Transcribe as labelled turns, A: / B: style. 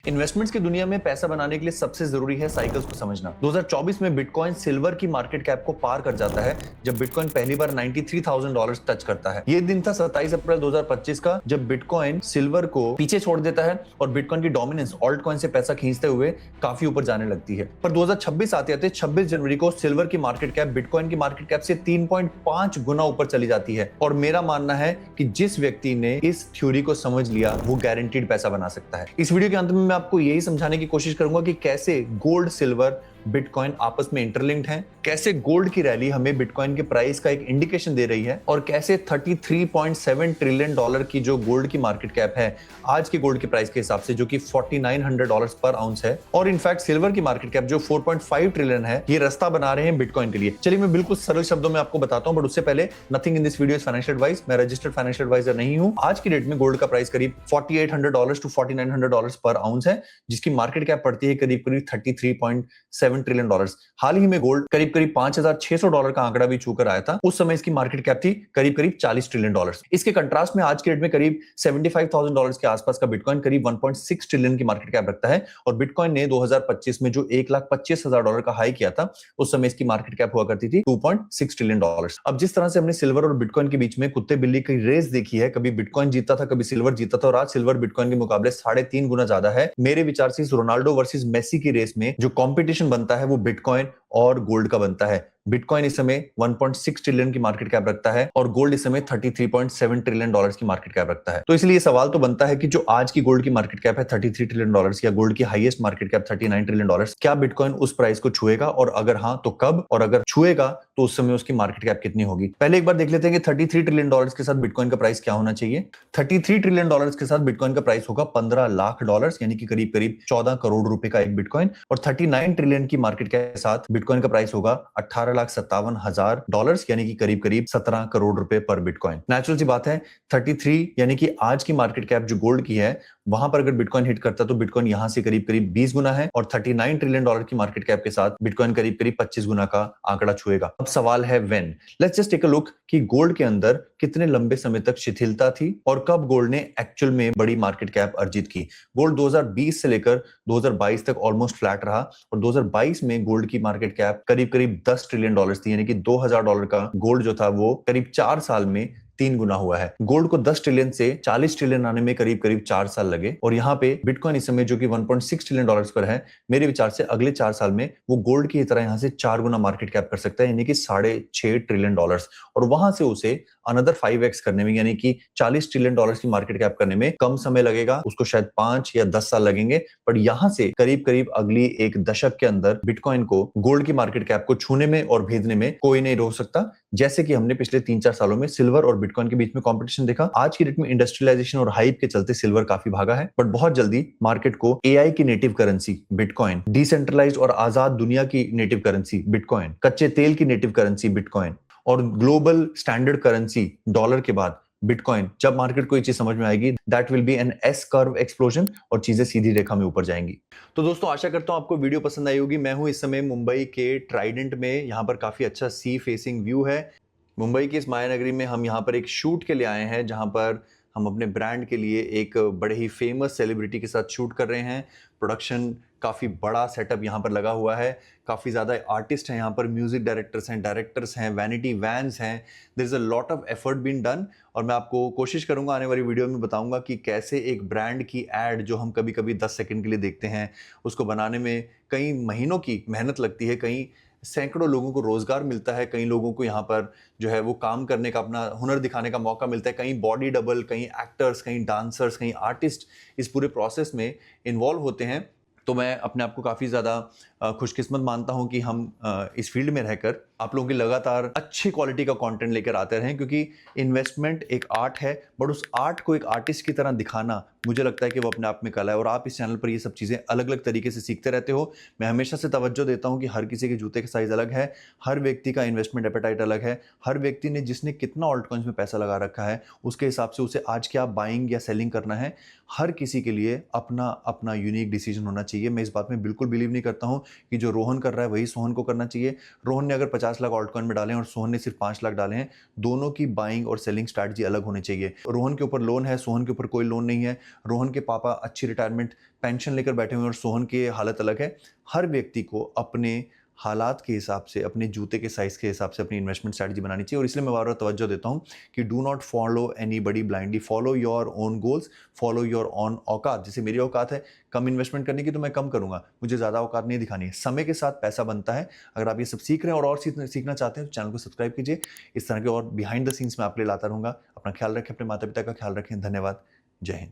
A: Investments की दुनिया में पैसा बनाने के लिए सबसे जरूरी है साइकिल्स को समझना। 2024 में बिटकॉइन सिल्वर की मार्केट कैप को पार कर जाता है जब बिटकॉइन पहली बार $93,000 टच करता है। ये दिन था 27 अप्रैल 2025 का, जब बिटकॉइन सिल्वर को पीछे छोड़ देता है और बिटकॉइन की डोमिनेंस ऑल्ट कॉइन से पैसा खींचते हुए काफी ऊपर जाने लगती है। पर 2026 आते आते 26 जनवरी को सिल्वर की मार्केट कैप बिटकॉइन की मार्केट कैप से 3.5 गुना ऊपर चली जाती है। और मेरा मानना है कि जिस व्यक्ति ने इस थ्योरी को समझ लिया वो गारंटीड पैसा बना सकता है। इस वीडियो के अंत में मैं आपको यही समझाने की कोशिश करूंगा कि कैसे गोल्ड, सिल्वर, बिटकॉइन आपस में इंटरलिंक्ड हैं, कैसे गोल्ड की रैली हमें बिटकॉइन के प्राइस का एक इंडिकेशन दे रही है और कैसे 33.7 ट्रिलियन डॉलर की जो गोल्ड की मार्केट कैप है आज के गोल्ड के प्राइस के हिसाब से, जो कि $4,900 पर आउंस है, और इनफैक्ट सिल्वर की मार्केट कैप जो 4.5 ट्रिलियन है, ये रास्ता बना रहे हैं बिटकॉइन के लिए। चलिए मैं बिल्कुल सरल शब्दों में आपको बताता हूं, बट उससे पहले nothing in this video is financial advice. मैं रजिस्टर्ड फाइनेंशियल एडवाइजर नहीं हूं। आज की डेट में गोल्ड का प्राइस करीब $4,800 to $4,900 पर आउंस है, जिसकी मार्केट कैप पड़ती है करीब 33.7 ट्रिलियन डॉलर्स। हाल ही में गोल्ड करीब $5,600 का आंकड़ा भी छूकर आया था। उस समय इसकी मार्केट कैप थी करीब $40 ट्रिलियन। इसके कंट्रास्ट में आज के डेट में करीब $75,000 के आसपास का बिटकॉइन करीब 1.6 ट्रिलियन की मार्केट कैप रखता है। और बिटकॉइन ने 2025 में जो $1,25,000 का हाई किया था, उस समय इसकी मार्केट कैप हुआ करती थी $2.6 ट्रिलियन। अब जिस तरह से हमने सिल्वर और बिटकॉइन के बीच में कुत्ते बिल्ली की रेस देखी है, कभी बिटकॉइन जीतता था, कभी सिल्वर जीतता था, और आज सिल्वर बिटकॉइन के मुकाबले 3.5 गुना ज्यादा है। मेरे विचार से इस रोनाल्डो वर्सेस मेसी की रेस में जो कंपटीशन बनता है वो बिटकॉइन और गोल्ड का बनता है। बिटकॉइन इस समय 1.6 ट्रिलियन की मार्केट कैप रखता है और गोल्ड इस समय $33.7 ट्रिलियन की मार्केट कैप रखता है। तो इसलिए सवाल तो बनता है कि जो आज की गोल्ड की मार्केट कैप है $33 ट्रिलियन या गोल्ड की हाईएस्ट मार्केट कैप $39 ट्रिलियन, क्या बिटकॉइन उस प्राइस को छुएगा, और अगर हाँ तो कब, और अगर छुएगा तो उस समय उसकी मार्केट कैप कितनी होगी। पहले एक बार देख लेते हैं कि $33 ट्रिलियन के साथ बिटकॉइन का प्राइस क्या होना चाहिए। $33 ट्रिलियन के साथ बिटकॉइन का प्राइस होगा $15 लाख, यानी कि करीब करीब 14 करोड़ रुपए का एक बिटकॉइन। और 39 ट्रिलियन की मार्केट के साथ बिटकॉइन का प्राइस होगा $18,57,000, यानी कि करीब करीब 17 करोड़ रुपए पर बिटकॉइन। नेचुरल सी बात है, 33 यानी कि आज की मार्केट कैप जो गोल्ड की है, वहां पर अगर बिटकॉइन हिट करता तो बिटकॉइन यहां से करीब करीब 20 गुना है, और $39 ट्रिलियन की मार्केट कैप के साथ बिटकॉइन करीब करीब 25 गुना का आंकड़ा छुएगा। अब सवाल है when. Let's just take a look कि गोल्ड के अंदर कितने लंबे समय तक शिथिलता थी और कब गोल्ड ने एक्चुअल में बड़ी मार्केट कैप अर्जित की। गोल्ड 2020 से लेकर 2022 तक ऑलमोस्ट फ्लैट रहा, और 2022 में गोल्ड की मार्केट कैप करीब करीब $10 ट्रिलियन थी, यानी कि $2,000 का गोल्ड जो था वो करीब 4 साल में 3 गुना हुआ है। गोल्ड को 10 ट्रिलियन से 40 ट्रिलियन आने में करीब करीब 4 साल लगे, और यहाँ पे बिटकॉइन इस समय जो कि 1.6 ट्रिलियन डॉलर्स पर है, मेरे विचार से अगले 4 साल में वो गोल्ड की तरह यहाँ से 4 गुना मार्केट कैप कर सकता है, यानी कि $6.5 ट्रिलियन, और वहां से उसे अनदर 5x करने में, यानी कि $40 ट्रिलियन की मार्केट कैप करने में कम समय लगेगा। उसको शायद 5 या 10 साल लगेंगे, पर यहां से करीब करीब अगली एक दशक के अंदर बिटकॉइन को गोल्ड की मार्केट कैप को छूने में और भेदने में कोई नहीं रोक सकता, जैसे कि हमने पिछले 3-4 सालों में सिल्वर और बिटकॉइन के बीच में कंपटीशन देखा। आज की डेट में इंडस्ट्रियलाइजेशन और हाइप के चलते सिल्वर काफी भागा है, बट बहुत जल्दी मार्केट को एआई की नेटिव करेंसी बिटकॉइन, डिसेंट्रलाइज्ड और आजाद दुनिया की नेटिव करेंसी बिटकॉइन, कच्चे तेल की नेटिव करेंसी बिटकॉइन और ग्लोबल स्टैंडर्ड करेंसी डॉलर के बाद बिटकॉइन, जब मार्केट को ये चीज समझ में आएगी, that will be an S curve explosion, और चीजें सीधी रेखा में ऊपर जाएंगी। तो दोस्तों, आशा करता हूं आपको वीडियो पसंद आई होगी। मैं हूं इस समय मुंबई के ट्राइडेंट में। यहां पर काफी अच्छा सी फेसिंग व्यू है। मुंबई की इस माया नगरी में हम यहाँ पर एक शूट के लिए आए हैं, जहाँ पर हम अपने ब्रांड के लिए एक बड़े ही फेमस सेलिब्रिटी के साथ शूट कर रहे हैं। प्रोडक्शन काफ़ी बड़ा सेटअप यहाँ पर लगा हुआ है, काफ़ी ज़्यादा आर्टिस्ट हैं यहाँ पर, म्यूजिक डायरेक्टर्स हैं, वैनिटी वैन्स हैं। There is a lot of effort been done, और मैं आपको कोशिश करूँगा आने वाली वीडियो में बताऊँगा कि कैसे एक ब्रांड की एड जो हम कभी कभी 10 सेकेंड के लिए देखते हैं, उसको बनाने में कई महीनों की मेहनत लगती है, कई सैकड़ों लोगों को रोजगार मिलता है, कई लोगों को यहाँ पर जो है वो काम करने का, अपना हुनर दिखाने का मौका मिलता है, कहीं बॉडी डबल, कहीं एक्टर्स, कहीं डांसर्स, कहीं आर्टिस्ट इस पूरे प्रोसेस में इन्वॉल्व होते हैं। तो मैं अपने आप को काफ़ी ज़्यादा खुशकिस्मत मानता हूं कि हम इस फील्ड में रहकर आप लोगों की लगातार अच्छी क्वालिटी का कंटेंट लेकर आते रहें, क्योंकि इन्वेस्टमेंट एक आर्ट है, बट उस आर्ट को एक आर्टिस्ट की तरह दिखाना मुझे लगता है कि वो अपने आप में कला है। और आप इस चैनल पर ये सब चीज़ें अलग अलग तरीके से सीखते रहते हो। मैं हमेशा से तवज्जो देता हूँ कि हर किसी के जूते का साइज़ अलग है, हर व्यक्ति का इन्वेस्टमेंट एपेटाइट अलग है, हर व्यक्ति ने जिसने कितना ऑल्ट कॉइन्स में पैसा लगा रखा है उसके हिसाब से उसे आज क्या बाइंग या सेलिंग करना है। हर किसी के लिए अपना अपना यूनिक डिसीजन होना चाहिए। मैं इस बात में बिल्कुल बिलीव नहीं करता हूँ कि जो रोहन कर रहा है वही सोहन को करना चाहिए। रोहन ने अगर 50 लाख ऑल्ट कॉइन में डाले हैं और सोहन ने सिर्फ 5 लाख डाले हैं, दोनों की बाइंग और सेलिंग स्ट्रैटेजी अलग होनी चाहिए। रोहन के ऊपर लोन है, सोहन के ऊपर कोई लोन नहीं है। रोहन के पापा अच्छी रिटायरमेंट पेंशन लेकर बैठे हुए हैं और सोहन की हालत अलग है। हर व्यक्ति को अपने हालात के हिसाब से, अपने जूते के साइज के हिसाब से अपनी इन्वेस्टमेंट स्ट्रैटेजी बनानी चाहिए। और इसलिए मैं बार-बार तवज्जो देता हूं कि do not follow anybody blindly, follow your own goals, follow your own औकात। जैसे मेरी औकात है कम इन्वेस्टमेंट करने की, तो मैं कम करूंगा, मुझे ज्यादा औकात नहीं दिखानी है। समय के साथ पैसा बनता है। अगर आप ये सब सीख रहे हैं और सीखना चाहते हैं तो चैनल को सब्सक्राइब कीजिए। इस तरह के और बिहाइंड द सीन्स में आपके लिए लाता रहूंगा। अपना ख्याल रखें, अपने माता पिता का ख्याल रखें। धन्यवाद। जय हिंद।